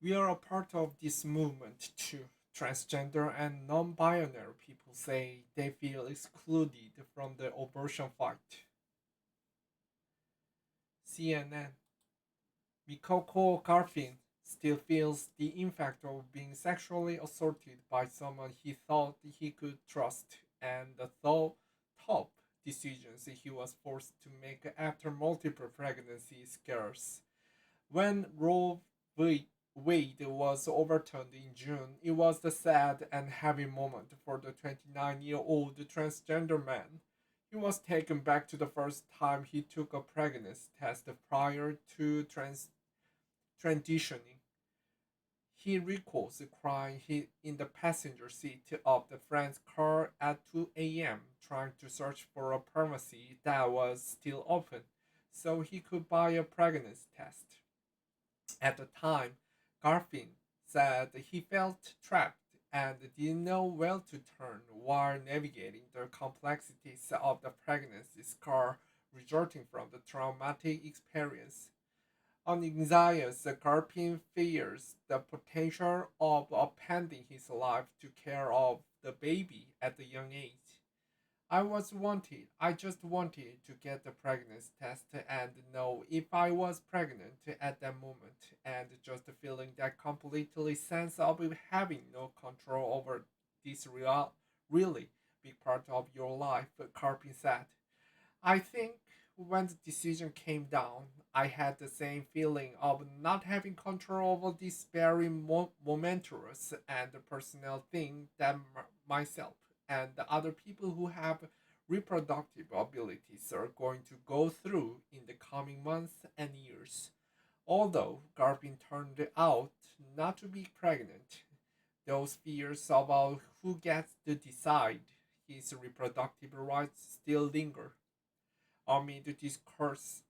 We are a part of this movement too. Transgender and non binary people say they feel excluded from the abortion fight. CNN. Mikoko Garfin still feels the impact of being sexually assaulted by someone he thought he could trust and the top decisions he was forced to make after multiple pregnancy scares. When Roe v. Wade was overturned in June, it was a sad and heavy moment for the 29-year-old transgender man. He was taken back to the first time he took a pregnancy test prior to transitioning. He recalls crying in the passenger seat of the friend's car at 2 a.m., trying to search for a pharmacy that was still open so he could buy a pregnancy test. At the time, Garfin said he felt trapped and didn't know where to turn while navigating the complexities of the pregnancy scar resulting from the traumatic experience. On anxious, Garpin fears the potential of appending his life to care of the baby at a young age. I just wanted to get the pregnancy test and know if I was pregnant at that moment, and just feeling that completely sense of having no control over this really big part of your life, Carpin said. I think when the decision came down, I had the same feeling of not having control over this very momentous and personal thing that myself and the other people who have reproductive abilities are going to go through in the coming months and years. Although Garvin turned out not to be pregnant, those fears about who gets to decide his reproductive rights still linger amid the discourse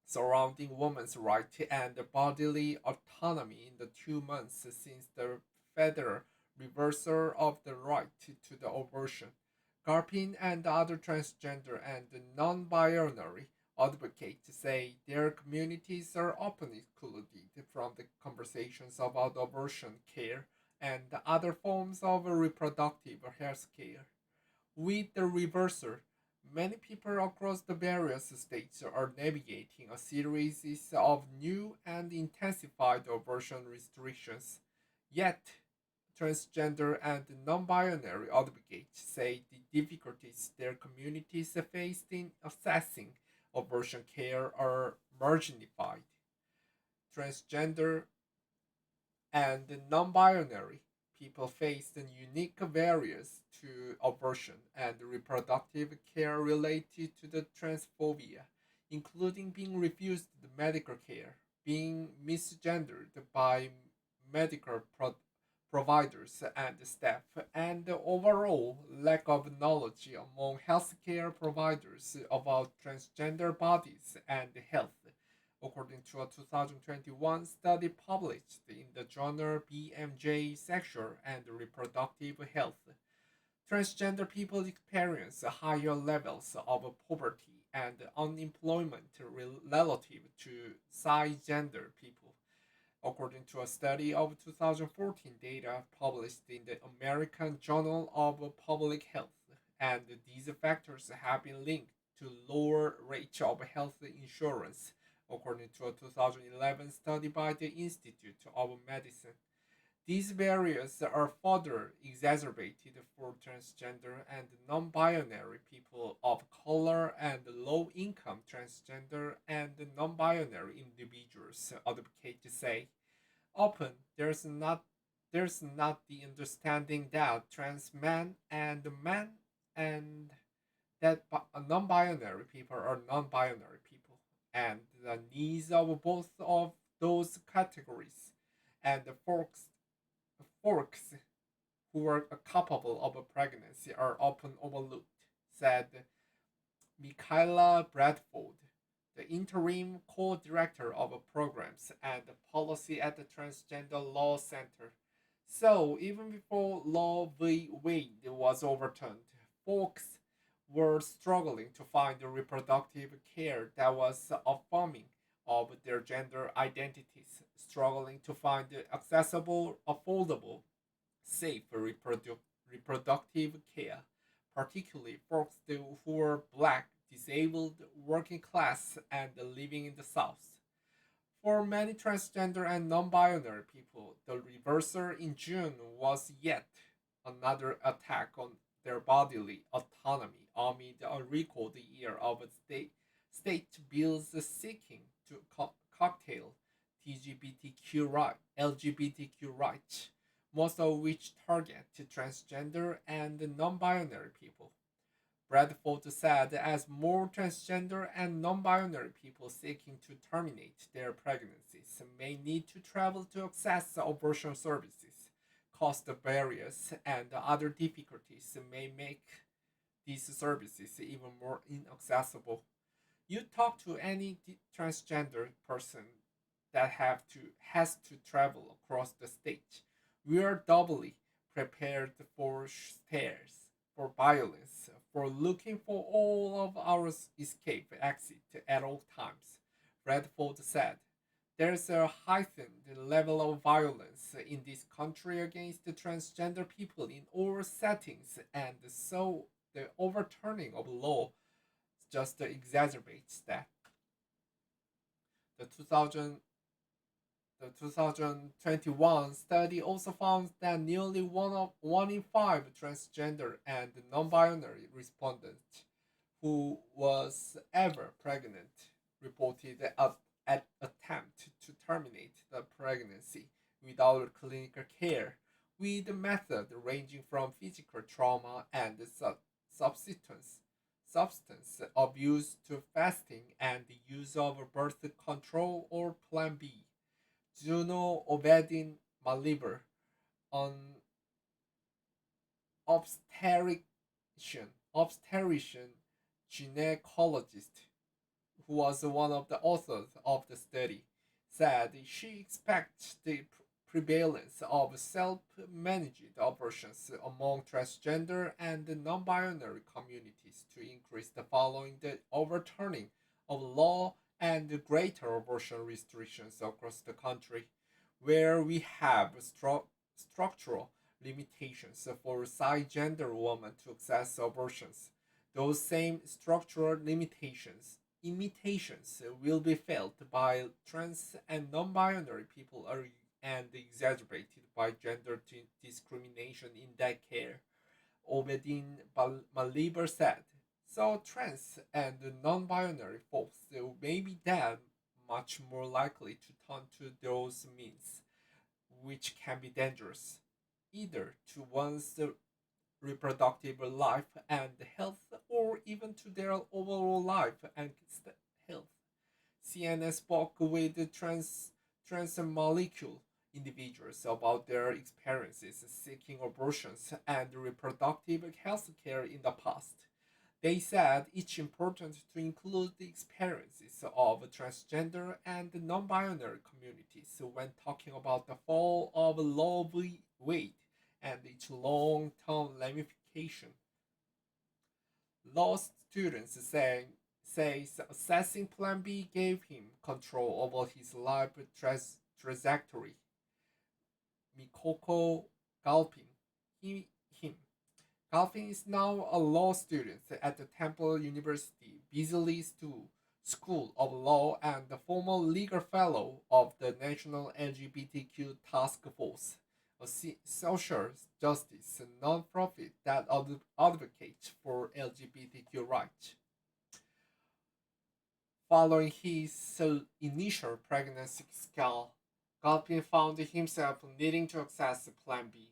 surrounding women's rights and bodily autonomy in the 2 months since the federal reversal of the right to the abortion. Garpin and other transgender and non-binary advocates say their communities are often excluded from the conversations about abortion care and other forms of reproductive health care. With the reversal, many people across the various states are navigating a series of new and intensified abortion restrictions. Yet, transgender and non binary advocates say the difficulties their communities faced in accessing abortion care are marginalized. Transgender and non-binary people face the unique barriers to abortion and reproductive care related to the transphobia, including being refused medical care, being misgendered by medical providers and staff, and the overall lack of knowledge among healthcare providers about transgender bodies and health, according to a 2021 study published in the journal BMJ Sexual and Reproductive Health. Transgender people experience higher levels of poverty and unemployment relative to cisgender people, according to a study of 2014 data published in the American Journal of Public Health. And these factors have been linked to lower rates of health insurance, according to a 2011 study by the Institute of Medicine. These barriers are further exacerbated for transgender and non binary people of color and low income transgender and non binary individuals, advocates say. Often, there's not the understanding that trans men and that non-binary people are non-binary people, and the needs of both of those categories, and the folks who are capable of a pregnancy are often overlooked, said Michaela Bradford, the interim co-director of programs and policy at the Transgender Law Center. So even before Law v. Wade was overturned, folks were struggling to find the reproductive care that was affirming of their gender identities, struggling to find accessible, affordable, safe reproductive care, particularly folks who are black, disabled, working class, and living in the South. For many transgender and non binary people, the reversal in June was yet another attack on their bodily autonomy amid a record year of state bills seeking to cocktail LGBTQ rights, most of which target transgender and non binary people. Bradford said as more transgender and non binary people seeking to terminate their pregnancies may need to travel to access abortion services, cost barriers and other difficulties may make these services even more inaccessible. You talk to any transgender person that has to travel across the state. We are doubly prepared for stares, for violence, for looking for all of our escape exit at all times, Redford said. There's a heightened level of violence in this country against the transgender people in all settings, and so the overturning of law just exacerbates that. The 2000 The 2021 study also found that nearly one in five transgender and non-binary respondents who was ever pregnant reported an attempt to terminate the pregnancy without clinical care, with method ranging from physical trauma and substance substance abuse to fasting and the use of birth control or Plan B. Juno Obedin Maliber, an obstetrician gynecologist who was one of the authors of the study, said she expects the prevalence of self-managed abortions among transgender and non-binary communities to increase following the overturning of law and greater abortion restrictions across the country, where we have structural limitations for cisgender women to access abortions. Those same structural imitations will be felt by trans and non-binary people and exacerbated by gender discrimination in that care, Obedin Maliber said. So trans and non-binary folks may be then much more likely to turn to those means, which can be dangerous, either to one's reproductive life and health, or even to their overall life and health. CNN spoke with trans molecule individuals about their experiences seeking abortions and reproductive health care in the past. They said it's important to include the experiences of transgender and non binary communities when talking about the fall of Roe v. Wade and its long term ramification. Law students says assessing Plan B gave him control over his life trajectory. Mikoko Galpin, him. Galpin is now a law student at the Temple University Beasley School of Law and the former legal fellow of the National LGBTQ Task Force, a social justice nonprofit that advocates for LGBTQ rights. Following his initial pregnancy scare, Galpin found himself needing to access Plan B.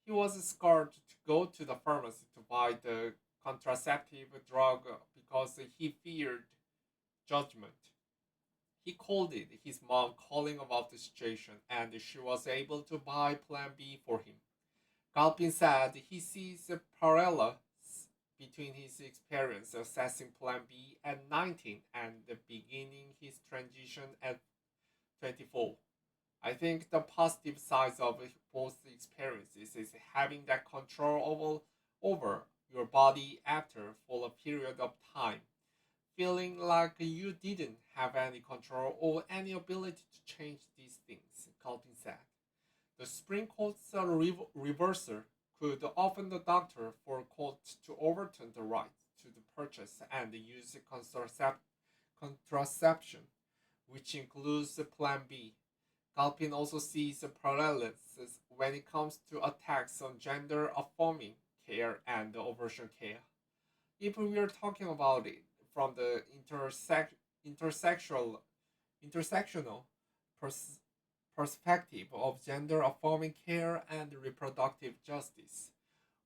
He was scared to go to the pharmacy to buy the contraceptive drug because he feared judgment. He called it his mom calling about the situation, and she was able to buy Plan B for him. Galpin said he sees parallels between his experience assessing Plan B at 19 and beginning his transition at 24. I think the positive side of both experiences is having that control over your body after for a period of time, feeling like you didn't have any control or any ability to change these things, Calvin said. The Supreme Court's reverser could often the doctor for a court to overturn the right to the purchase and use contraception, which includes Plan B. Galpin also sees parallelisms when it comes to attacks on gender affirming care and abortion care. If we are talking about it from the intersectional intersectional pers- perspective of gender affirming care and reproductive justice,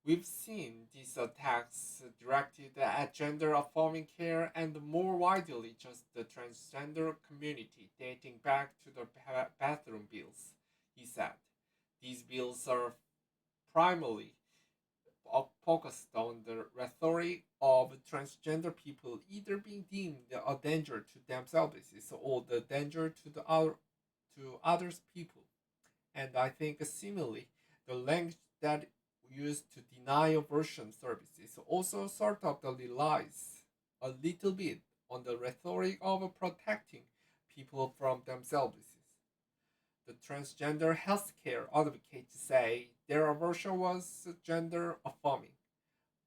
we've seen these attacks directed at gender affirming care and more widely just the transgender community dating back to the bathroom bills, he said. These bills are primarily focused on the rhetoric of transgender people either being deemed a danger to themselves or the danger to the other to others people. And I think similarly, the language that used to deny abortion services also sort of relies a little bit on the rhetoric of protecting people from themselves. The transgender healthcare advocates say their abortion was gender affirming.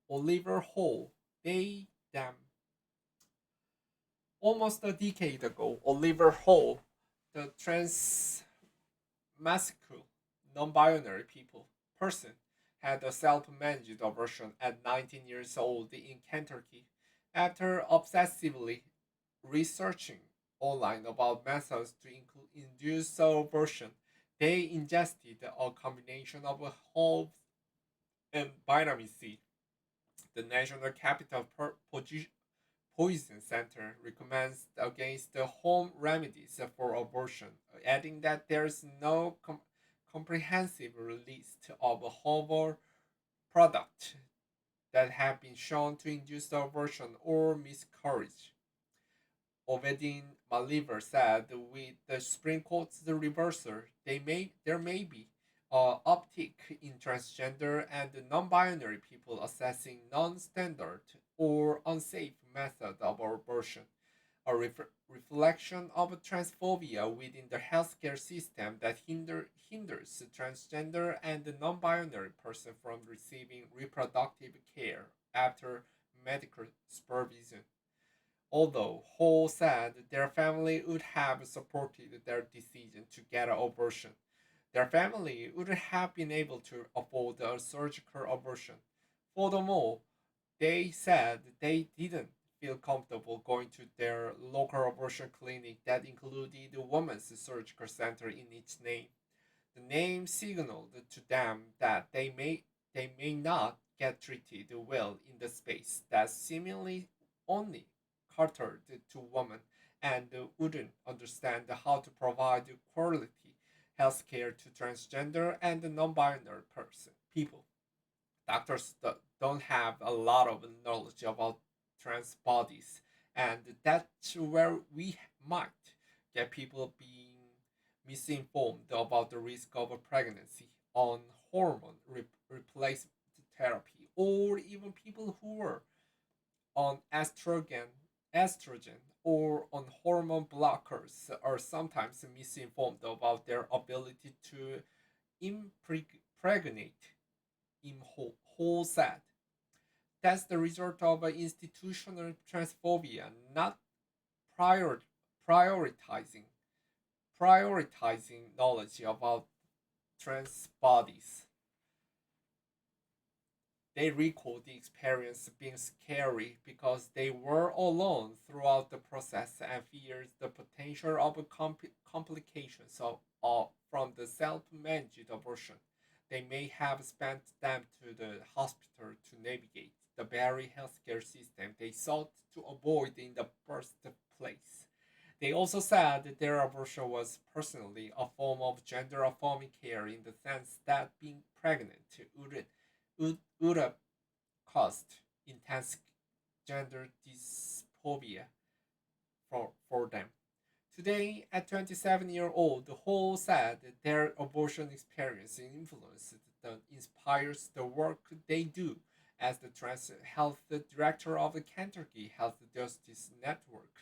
Oliver Hall, they, them. Almost a decade ago, Oliver Hall, the trans masculine, non-binary people person, had a self-managed abortion at 19 years old in Kentucky after obsessively researching online about methods to induce abortion. They ingested a combination of herbs and vitamin C. The National Capital Poison Center recommends against the home remedies for abortion, adding that there is no comprehensive list of herbal products that have been shown to induce abortion or miscarriage. Ovedin Maliver said with the Supreme Court's reversal, there may be an uptick in transgender and non-binary people assessing non-standard or unsafe method of abortion, a reflection of transphobia within the healthcare system that hinders transgender and non-binary person from receiving reproductive care after medical supervision. Although Hall said their family would have supported their decision to get an abortion, their family would have been able to afford a surgical abortion. Furthermore, they said they didn't feel comfortable going to their local abortion clinic that included a women's surgical center in its name. The name signaled to them that they may not get treated well in the space that seemingly only catered to women and wouldn't understand how to provide quality healthcare to transgender and non-binary person people. Doctors don't have a lot of knowledge about trans bodies, and that's where we might get people being misinformed about the risk of a pregnancy on hormone replacement therapy, or even people who are on estrogen or on hormone blockers are sometimes misinformed about their ability to impregnate in whole set. That's the result of institutional transphobia, not prior, prioritizing prioritizing knowledge about trans bodies. They recall the experience being scary because they were alone throughout the process and feared the potential of complications from the self-managed abortion. They may have spent them to the hospital to navigate the very healthcare system they sought to avoid in the first place. They also said that their abortion was personally a form of gender affirming care in the sense that being pregnant would have caused intense gender dysphoria for them. Today, at 27-year old, Hall said their abortion experience influenced the inspires the work they do as the Trans Health Director of the Kentucky Health Justice Network,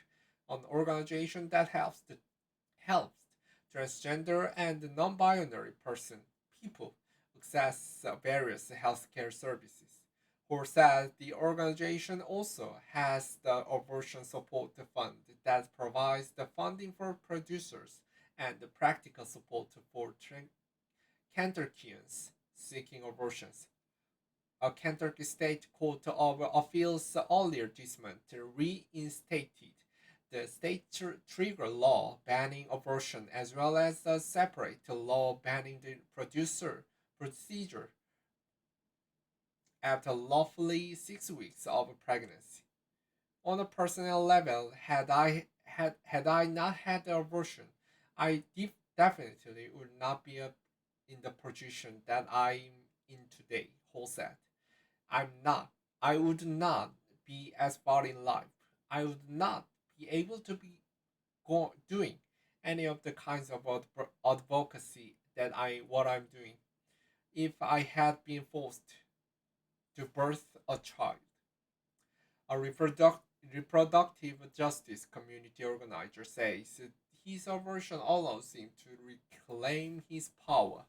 an organization that helps transgender and non-binary people access various healthcare services. Who said the organization also has the abortion support fund that provides the funding for producers and the practical support for Kentuckians seeking abortions. A Kentucky State Court of Appeals earlier this month reinstated the state trigger law banning abortion as well as a separate law banning the procedure after lawfully 6 weeks of pregnancy. On a personal level, had I not had the abortion, I definitely would not be in the position that I'm in today, Hall said. I'm not. I would not be as far in life. I would not be able to be doing any of the kinds of advocacy that what I'm doing if I had been forced to birth a child. A reproductive justice community organizer says his abortion allows him to reclaim his power.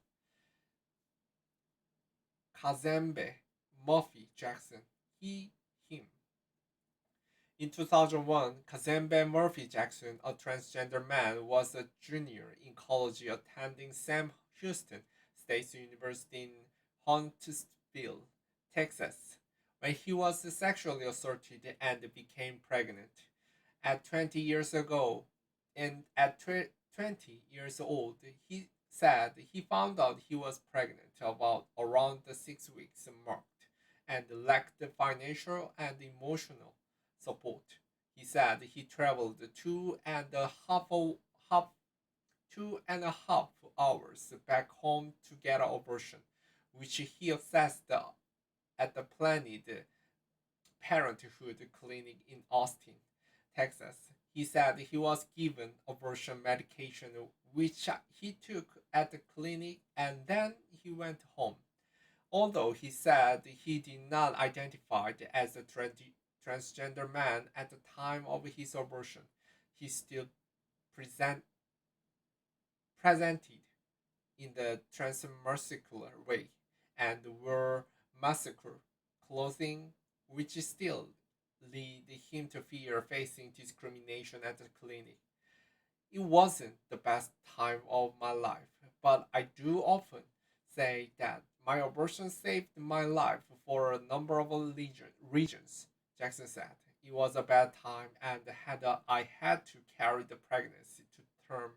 Kazembe Murphy Jackson, him. In 2001, Kazembe Murphy Jackson, a transgender man, was a junior in college attending Sam Houston State University in Huntsville, Texas, when he was sexually assaulted and became pregnant. At 20 years ago, and at 20 years old, he said he found out he was pregnant about around the 6 weeks mark and lacked the financial and emotional support. He said he traveled 2.5 hours back home to get an abortion, which he accessed at the Planned Parenthood clinic in Austin, Texas. He said he was given abortion medication, which he took at the clinic, and then he went home. Although he said he did not identify as a transgender man at the time of his abortion, he still present, presented in the transmuscular way and wore massacre clothing, which still lead him to fear facing discrimination at the clinic. It wasn't the best time of my life, but I do often say that my abortion saved my life for a number of regions, Jackson said. It was a bad time and I had to carry the pregnancy to term.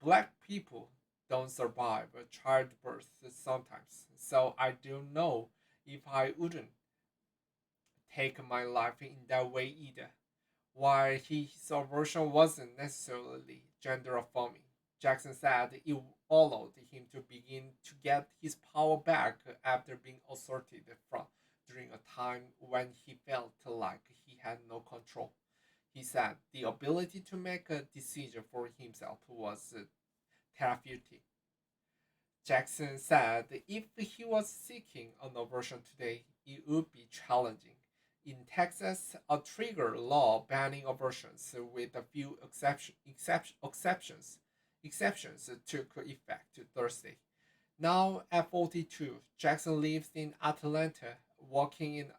Black people don't survive a childbirth sometimes, so I don't know if I wouldn't take my life in that way either. While his abortion wasn't necessarily gender affirming, Jackson said it allowed him to begin to get his power back after being assaulted from during a time when he felt like he had no control. He said the ability to make a decision for himself was therapeutic. Jackson said if he was seeking an abortion today, it would be challenging. In Texas, a trigger law banning abortions with a few exceptions took effect Thursday. Now at 42, Jackson lives in Atlanta, working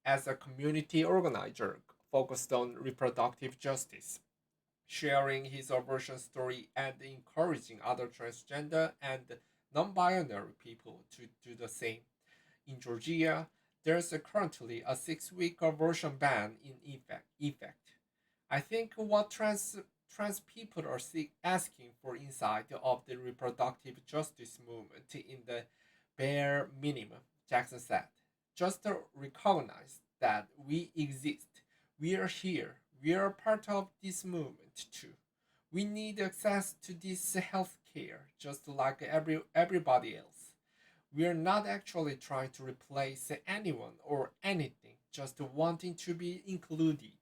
as a community organizer focused on reproductive justice, sharing his abortion story and encouraging other transgender and non-binary people to do the same. In Georgia, there's currently a 6 week abortion ban in effect. I think what trans people are asking for inside of the reproductive justice movement in the bare minimum, Jackson said. Just to recognize that we exist. We are here. We are part of this movement too. We need access to this health care just like everybody else. We are not actually trying to replace anyone or anything, just wanting to be included.